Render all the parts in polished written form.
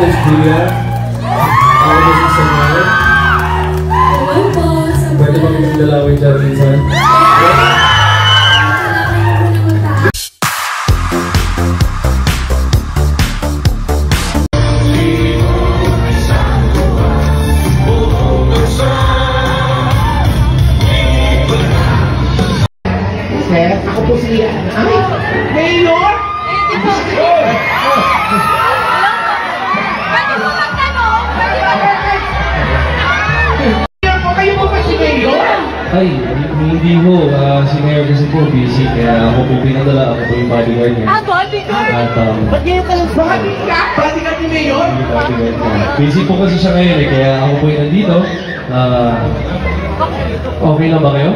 is Julia. Ako po si Samuel. Hello po, Samuel. Pwede ba kami dalawin dyan minsan? Ako po si Mayor! Pwede mo magtanong? Pwede mo magtanong? Kayo po ba si Mayor? Ay, hindi ho. Si Mayor kasi po busy. Kaya ako po pinadala. Ako po yung bodyguard niya. Bodyguard? At Ba't ngayon ka lang bodyguard? Bodyguard ni Mayor? yung bodyguard niya. Busy po kasi siya ngayon eh. Kaya ako po yung nandito. Okay lang ba kayo?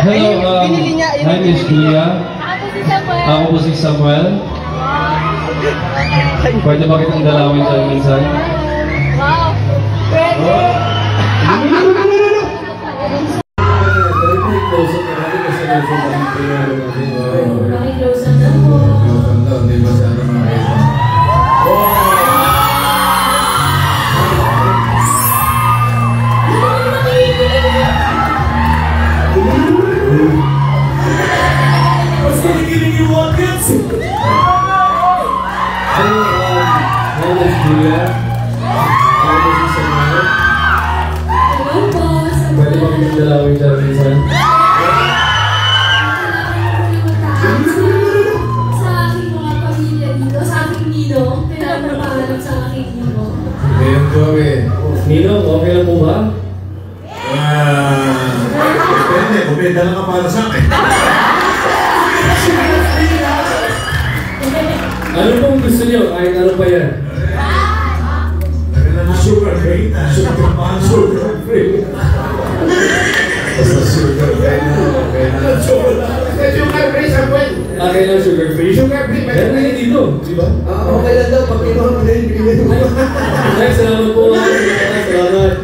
Hello, my name is Julia. Ako po si Samuel. Pwede ba kitang dalawin dyan minsan? Wow. Pwede. Close up na po. My name is Julia. Ako po si Samuel. Hello po, Samuel. Pwede ba kitang dalawin dyan minsan? Sa aking mga pamilya dito, sa aking ninong, pinapapaalam sa aking ninong. Ninong, okay lang po ba? Depende, kung may dala ka para sa akin. Ano pong gusto niyo? Kahit ano pa yan? Dala na sugar free. Sugar free. Basta sugar free na. Sugar free, Samuel. Akin lang sugar free? Sugar free. Meron na yun dito, di ba? Okay lang daw, pag kinuha mo na yung binigay mo. Ay, salamat po. Salamat.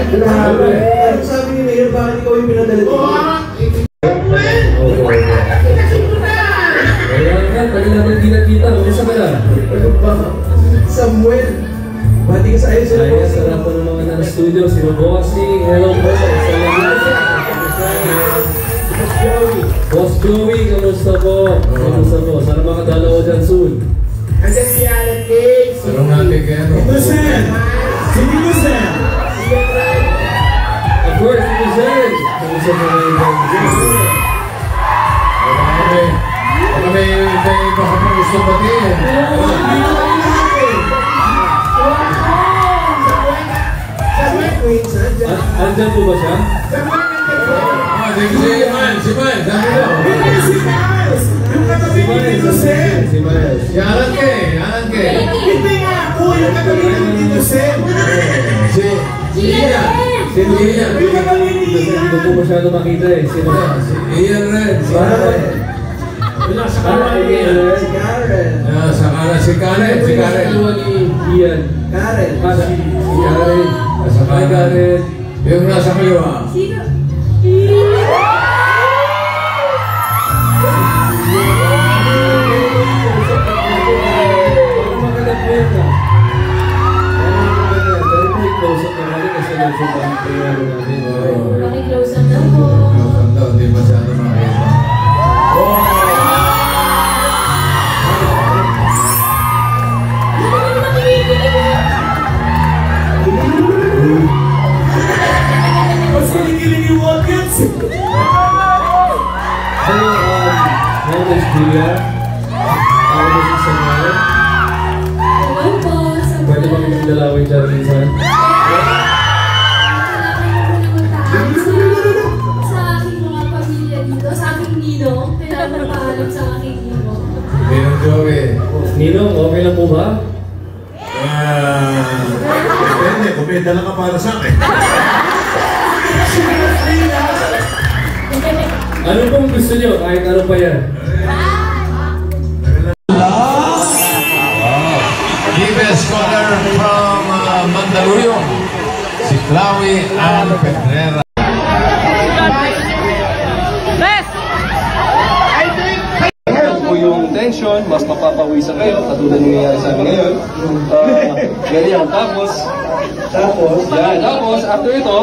Grabe. Ano sabi ni Mayor, bakit ikaw yung pinadala dito? Kaya ka, pwede naman di nakita. Kumusta ka na? Ano ba? Samuel, bati ka sa ayos sila Ay, sarap po ng mga na-studio. Sino Bossing, hello po. Boss Joey, kamusta po? Kamusta po? Sana makadala ko dyan soon. Andiyan si Alan Cakes. Sarong natin kaya ano. Innocent! Si Innocent! Of course, Innocent! Kamusta po ngayon dyan? Baka may gusto pati eh. Samuel Queens, andiyan. Andyan po ba siya? Si Man, sabi mo. Yung katabi ni Innocent. Si Miles. Si Alan K. Hindi nga ako, yung katabi ni Innocent. Si Ian. Si Ian. Yung katabi ni Hindi ko masyado makita eh. Sino ba? Si Ian rin. Si Karen. Wala sa Si Karen. Sa kanan si Karen. Si Karen. Ian. Karen. Si Karen. Sa Hi, Karen. Yung nasa kaliwa. Sino? Close up na po. Hindi masyado makita. Hello, my name is Julia. Ako po si Samuel. Hello po, Samuel. Pwede ba kitang dalawin dyan minsan? Sa aking mga pamilya dito, sa aking ninong, pinapapaalam sa aking ninong. Ninong Joey. Ninong, okay lang po ba? Depende, kung may dala ka para sa akin. Ano pong gusto niyo? Kahit ano pa yan? Female scholar from Mandaluyong, si Chloe Ann Pedrera. Yes! po yung tension, mas mapapawisan kayo, katulad ng nangyayari sa amin ngayon. Ganyan. Tapos, after ito,